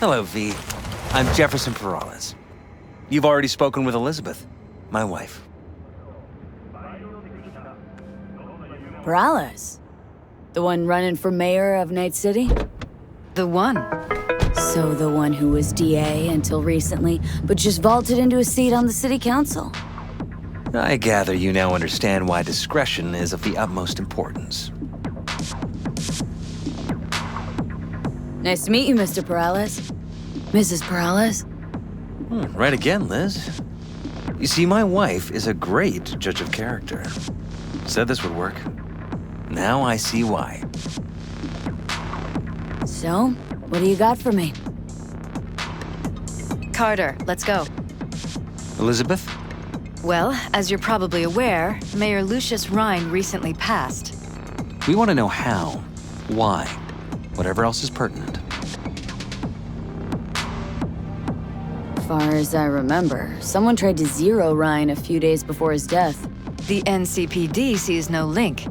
Hello, V. I'm Jefferson Perales. You've already spoken with Elizabeth, my wife. Perales? The one running for mayor of Night City? The one. So the one who was DA until recently, but just vaulted into a seat on the city council. I gather you now understand why discretion is of the utmost importance. Nice to meet you, Mr. Perales. Mrs. Perales? Right again, Liz. You see, my wife is a great judge of character. Said this would work. Now I see why. So, what do you got for me? Carter, let's go. Elizabeth? Well, as you're probably aware, Mayor Lucius Rhine recently passed. We want to know how, why, whatever else is pertinent. As far as I remember, someone tried to zero Ryan a few days before his death. The NCPD sees no link.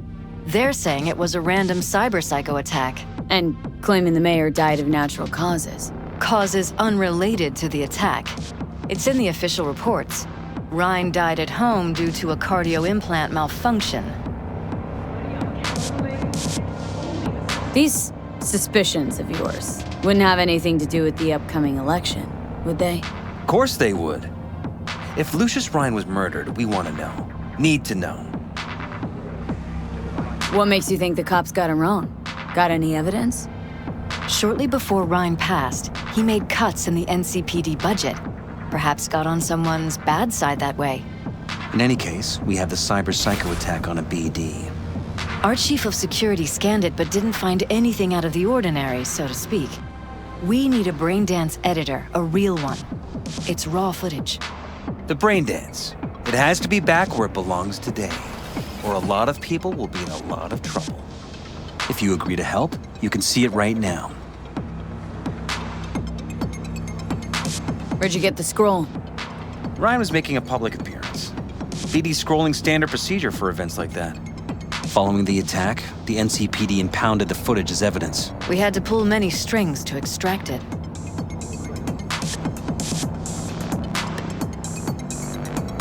They're saying it was a random cyber-psycho attack. And claiming the mayor died of natural causes. Causes unrelated to the attack. It's in the official reports. Rhine died at home due to a cardio implant malfunction. These suspicions of yours wouldn't have anything to do with the upcoming election, would they? Of course they would. If Lucius Rhine was murdered, we want to know. Need to know. What makes you think the cops got him wrong? Got any evidence? Shortly before Rhine passed, he made cuts in the NCPD budget. Perhaps got on someone's bad side that way. In any case, we have the cyber-psycho attack on a BD. Our chief of security scanned it but didn't find anything out of the ordinary, so to speak. We need a braindance editor, a real one. It's raw footage. The brain dance. It has to be back where it belongs today, or a lot of people will be in a lot of trouble. If you agree to help, you can see it right now. Where'd you get the scroll? Ryan was making a public appearance. BD scrolling standard procedure for events like that. Following the attack, the NCPD impounded the footage as evidence. We had to pull many strings to extract it.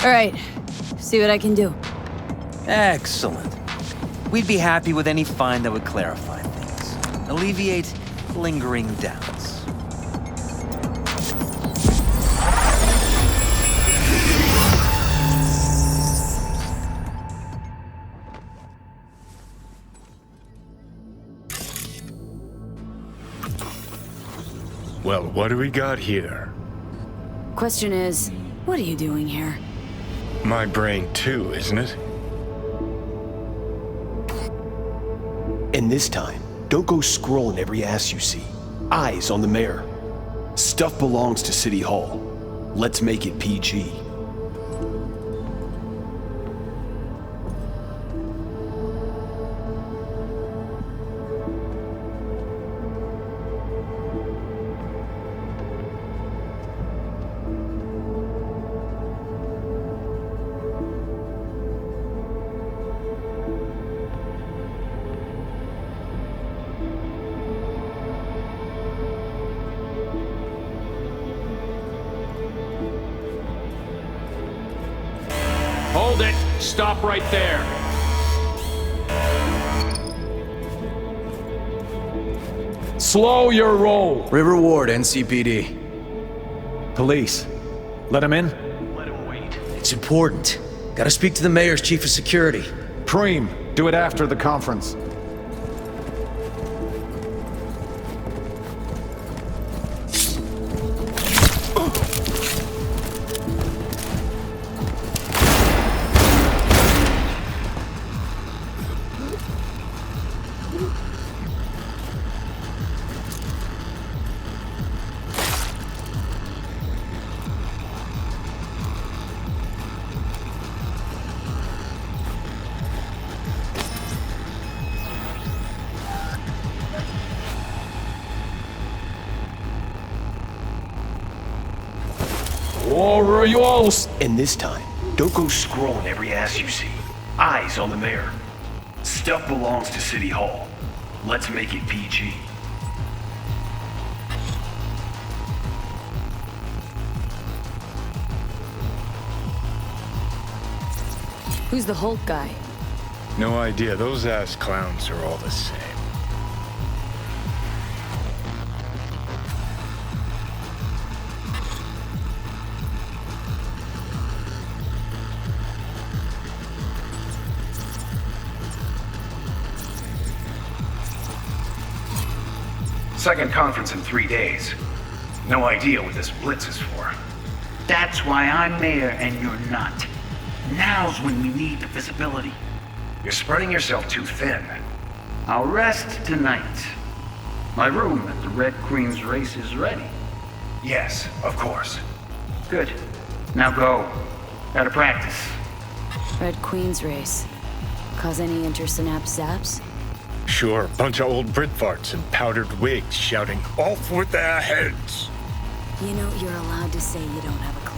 All right, see what I can do. Excellent. We'd be happy with any find that would clarify things, alleviate lingering doubts. Well, what do we got here? Question is, what are you doing here? My brain too, isn't it? And this time, don't go scrolling every ass you see. Eyes on the mayor. Stuff belongs to City Hall. Let's make it PG. Hold it! Stop right there! Slow your roll! River Ward, NCPD. Police. Let him in? It's important. Gotta speak to the mayor's chief of security. Preem, do it after the conference. Orioles! And this time, don't go scrolling every ass you see. Eyes on the mayor. Stuff belongs to City Hall. Let's make it PG. Who's the Hulk guy? No idea. Those ass clowns are all the same. Second conference in 3 days. No idea what this blitz is for. That's why I'm mayor and you're not. Now's when we need the visibility. You're spreading yourself too thin. I'll rest tonight. My room at the Red Queen's race is ready. Yes, of course. Good. Now go. Gotta practice. Red Queen's race. Cause any intersynapse zaps? Sure, bunch of old Brit farts in powdered wigs shouting, "Off with their heads!" You know, you're allowed to say you don't have a clue.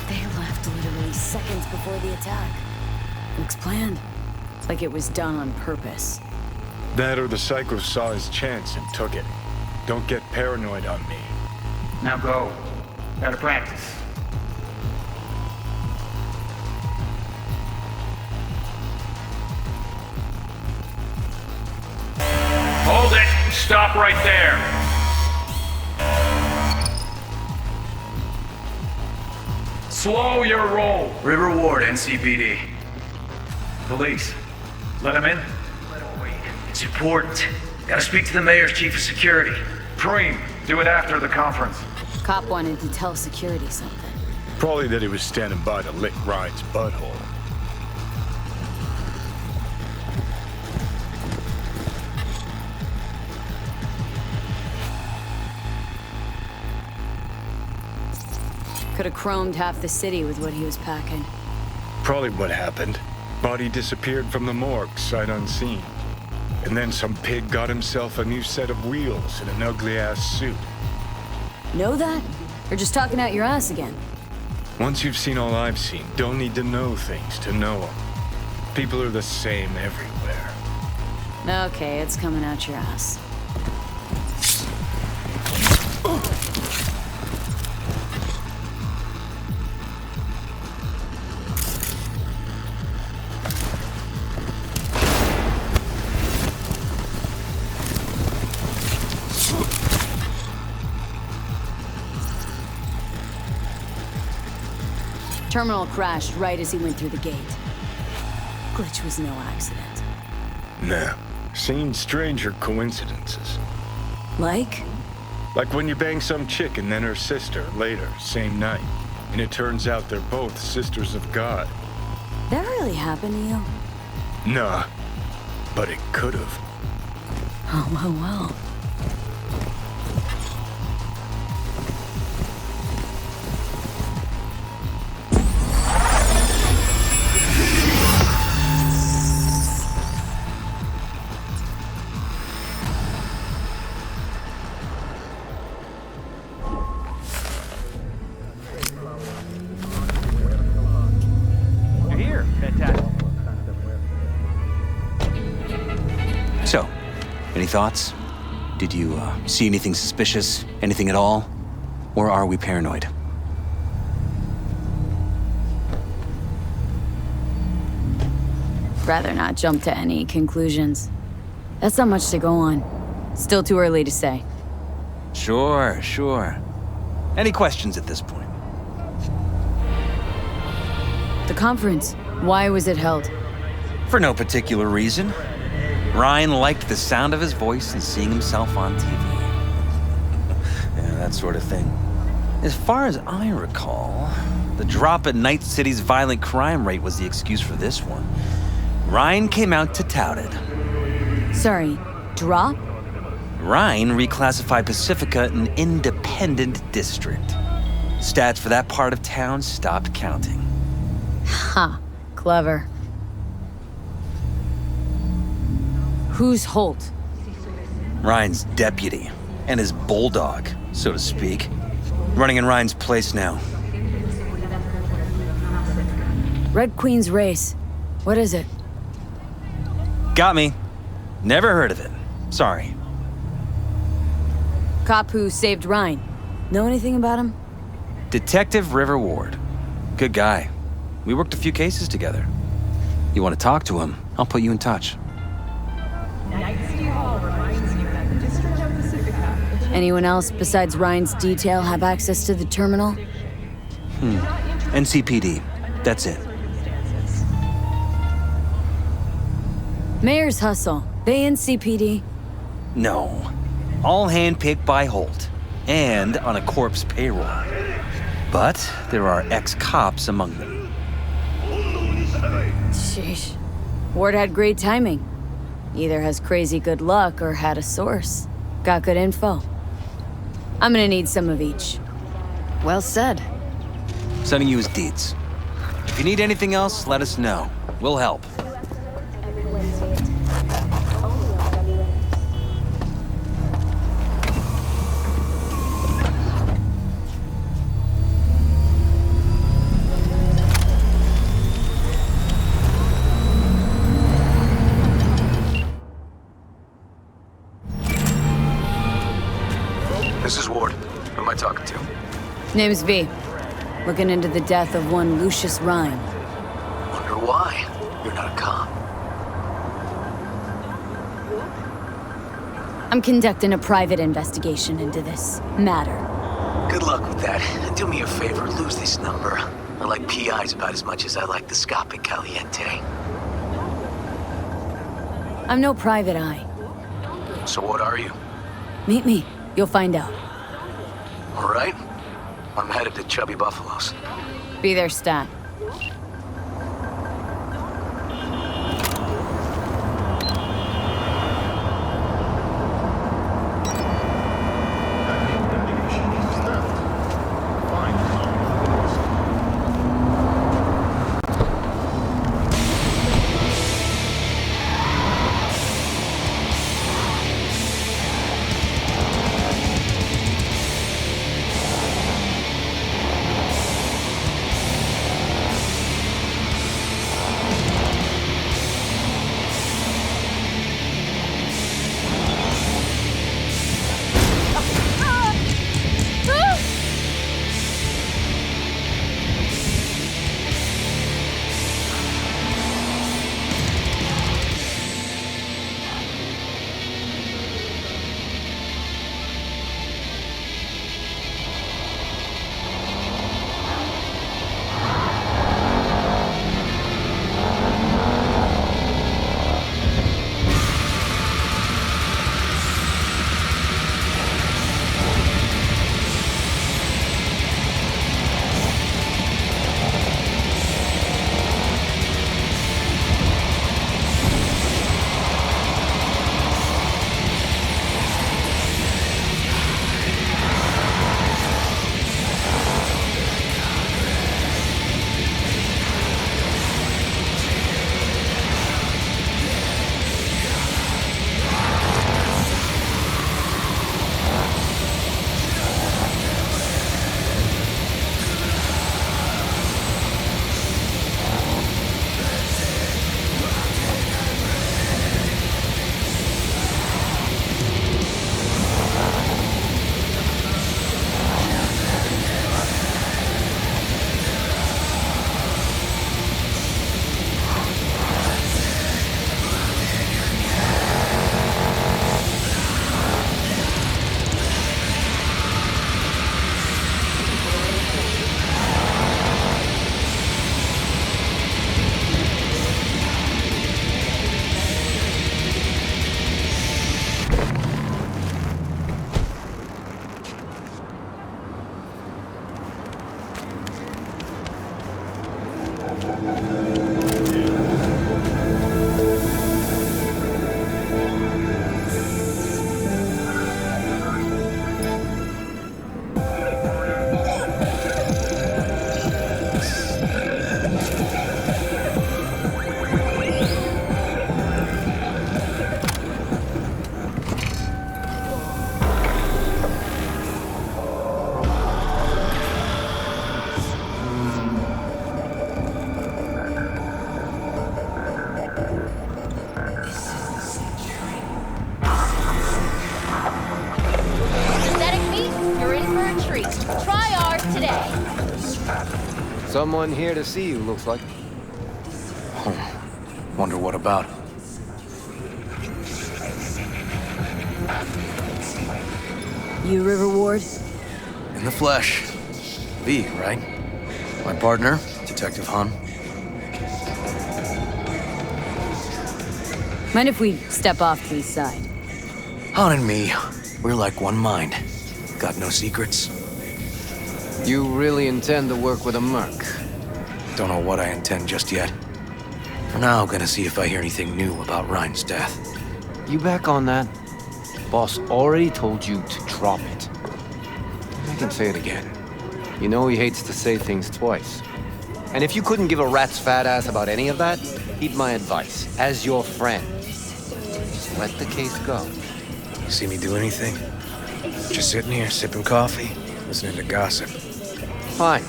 They left literally seconds before the attack. Looks planned. Like it was done on purpose. That or the psycho saw his chance and took it. Don't get paranoid on me. Now go. Gotta practice. Hold it! Stop right there! Slow your roll! River Ward, NCPD. Police, let him in. It's important. Gotta speak to the mayor's chief of security. Preem, do it after the conference. Cop wanted to tell security something. Probably that he was standing by to lick Ryan's butthole. Could have chromed half the city with what he was packing. Probably what happened. Body disappeared from the morgue, sight unseen. And then some pig got himself a new set of wheels and an ugly-ass suit. Know that? Or just talking out your ass again? Once you've seen all I've seen, don't need to know things to know them. People are the same everywhere. Okay, it's coming out your ass. Terminal crashed right as he went through the gate. Glitch was no accident. Nah, seen stranger coincidences. Like? Like when you bang some chick and then her sister later, same night. And it turns out they're both sisters of God. That really happened to you? Nah, but it could've. Oh, well. So, any thoughts? Did you see anything suspicious? Anything at all? Or are we paranoid? Rather not jump to any conclusions. That's not much to go on. Still too early to say. Sure. Any questions at this point? The conference, why was it held? For no particular reason. Ryan liked the sound of his voice and seeing himself on TV. Yeah, that sort of thing. As far as I recall, the drop in Night City's violent crime rate was the excuse for this one. Ryan came out to tout it. Sorry, drop? Ryan reclassified Pacifica an independent district. Stats for that part of town stopped counting. Ha, clever. Who's Holt? Ryan's deputy, and his bulldog, so to speak. Running in Ryan's place now. Red Queen's race. What is it? Got me. Never heard of it. Sorry. Cop who saved Ryan. Know anything about him? Detective River Ward. Good guy. We worked a few cases together. You want to talk to him, I'll put you in touch. Anyone else besides Ryan's detail have access to the terminal? NCPD. That's it. Mayor's Hustle. They in CPD? No. All handpicked by Holt. And on a corpse payroll. But there are ex-cops among them. Sheesh. Ward had great timing. Either has crazy good luck or had a source. Got good info. I'm gonna need some of each. Well said. Sending you his deeds. If you need anything else, let us know. We'll help. This is Ward. Who am I talking to? Name's V. Looking into the death of one Lucius Ryan. Wonder why? You're not a cop. I'm conducting a private investigation into this matter. Good luck with that. And do me a favor, lose this number. I like PIs about as much as I like the Scopic Caliente. I'm no private eye. So what are you? Meet me. You'll find out. All right. I'm headed to Chubby Buffalo's. Be there, Stat. Someone here to see you, looks like. Wonder what about? You River Ward? In the flesh. V, right? My partner, Detective Han. Mind if we step off to the side? Han and me, we're like one mind. Got no secrets. You really intend to work with a merc? Don't know what I intend just yet. For now, gonna see if I hear anything new about Ryan's death. You back on that? Boss already told you to drop it. I can say it again. You know he hates to say things twice. And if you couldn't give a rat's fat ass about any of that, heed my advice, as your friend. Just let the case go. You see me do anything? Just sitting here, sipping coffee, listening to gossip. Fine.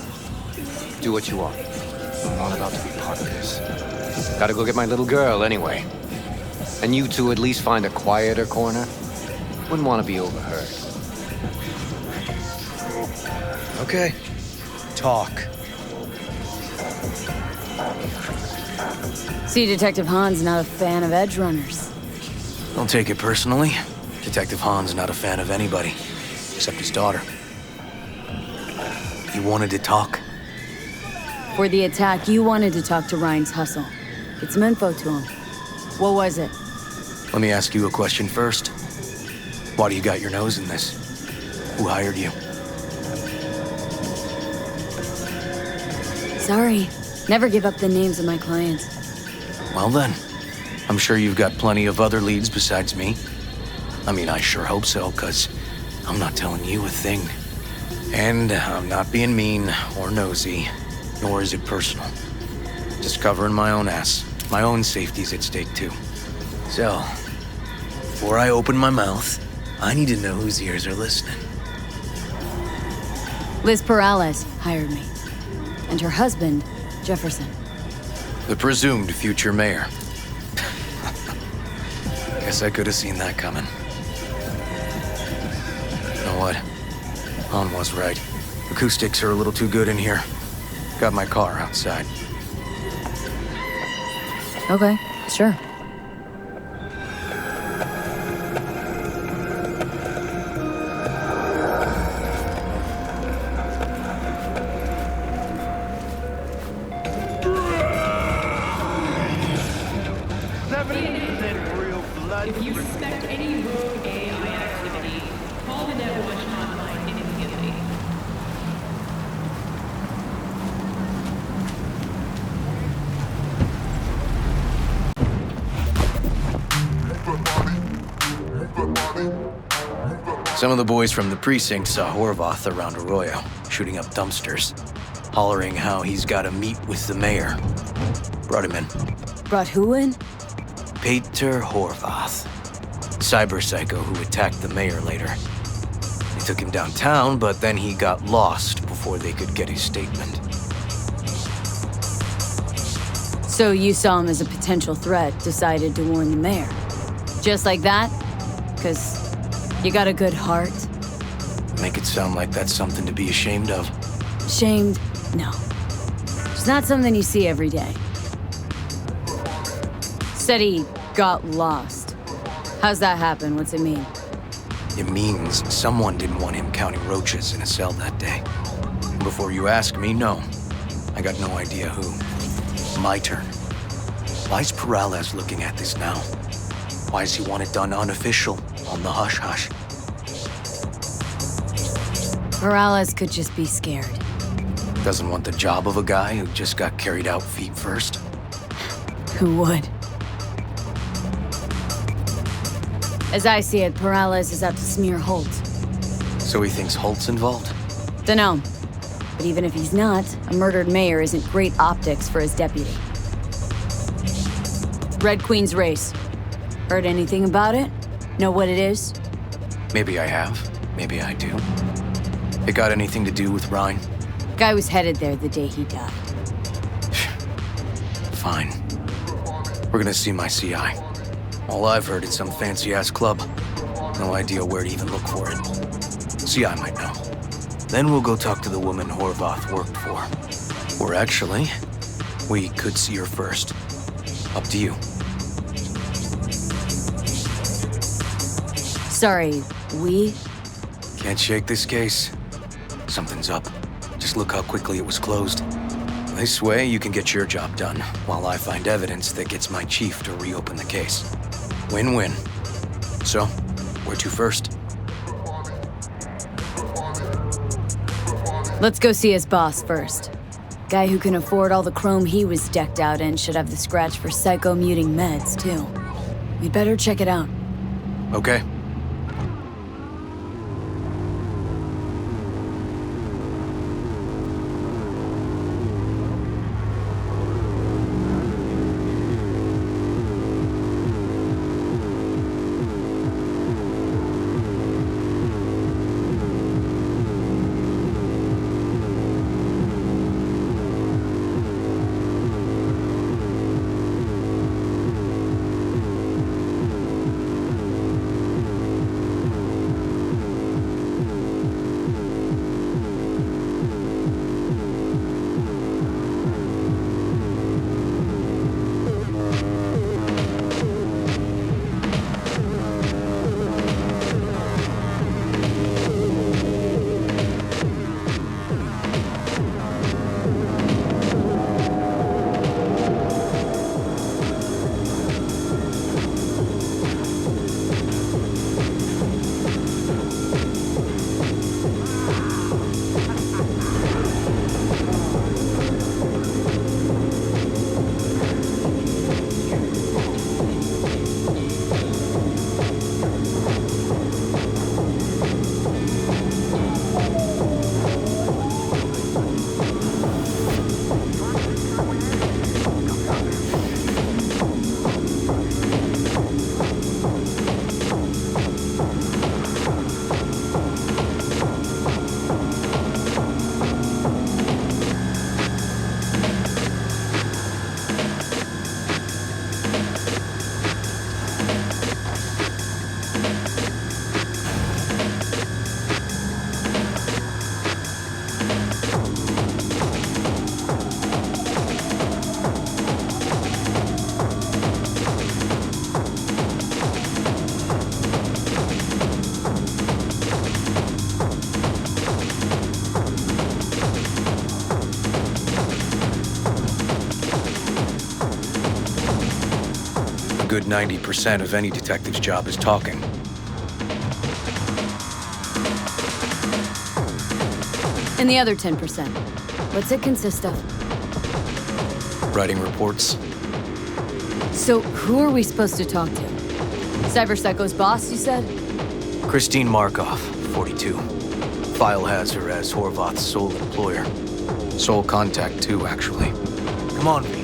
Do what you want. I'm not about to be part of this. Gotta go get my little girl anyway. And you two at least find a quieter corner. Wouldn't want to be overheard. Okay. Talk. See, Detective Han's not a fan of edge runners. Don't take it personally. Detective Han's not a fan of anybody, except his daughter. You wanted to talk? For the attack, you wanted to talk to Ryan's hustle. Get some info to him. What was it? Let me ask you a question first. Why do you got your nose in this? Who hired you? Sorry. Never give up the names of my clients. Well then, I'm sure you've got plenty of other leads besides me. I mean, I sure hope so, 'cause I'm not telling you a thing. And I'm not being mean or nosy, nor is it personal. Just covering my own ass. My own safety's at stake too. So, before I open my mouth, I need to know whose ears are listening. Liz Perales hired me. And her husband, Jefferson. The presumed future mayor. Guess I could have seen that coming. You know what? Han was right. Acoustics are a little too good in here. Got my car outside. Okay, sure. If you suspect any rogue AI activity, call the Nemesis hotline immediately. Some of the boys from the precinct saw Horvath around Arroyo, shooting up dumpsters, hollering how he's got to meet with the mayor. Brought him in. Brought who in? Peter Horvath, cyber psycho who attacked the mayor later. They took him downtown, but then he got lost before they could get his statement. So you saw him as a potential threat, decided to warn the mayor. Just like that? 'Cause you got a good heart? Make it sound like that's something to be ashamed of. Shamed? No. It's not something you see every day. Said he got lost. How's that happen? What's it mean? It means someone didn't want him counting roaches in a cell that day. Before you ask me, no. I got no idea who. My turn. Why's Perales looking at this now? Why does he want it done unofficial, on the hush-hush? Perales could just be scared. Doesn't want the job of a guy who just got carried out feet first? Who would? As I see it, Perales is out to smear Holt. So he thinks Holt's involved? Dunno. But even if he's not, a murdered mayor isn't great optics for his deputy. Red Queen's race. Heard anything about it? Know what it is? Maybe I have. Maybe I do. It got anything to do with Ryan? Guy was headed there the day he died. Fine. We're gonna see my CI. All I've heard is some fancy-ass club. No idea where to even look for it. CI might know. Then we'll go talk to the woman Horvath worked for. Or actually, we could see her first. Up to you. Sorry, we? Can't shake this case. Something's up. Just look how quickly it was closed. This way, you can get your job done, while I find evidence that gets my chief to reopen the case. Win-win. So, where to first? Let's go see his boss first. Guy who can afford all the chrome he was decked out in should have the scratch for psycho-muting meds, too. We'd better check it out. Okay. A good 90% of any detective's job is talking. And the other 10%? What's it consist of? Writing reports. So, who are we supposed to talk to? Cyber Psycho's boss, you said? Christine Markov, 42. File has her as Horvath's sole employer. Sole contact, too, actually. Come on, V.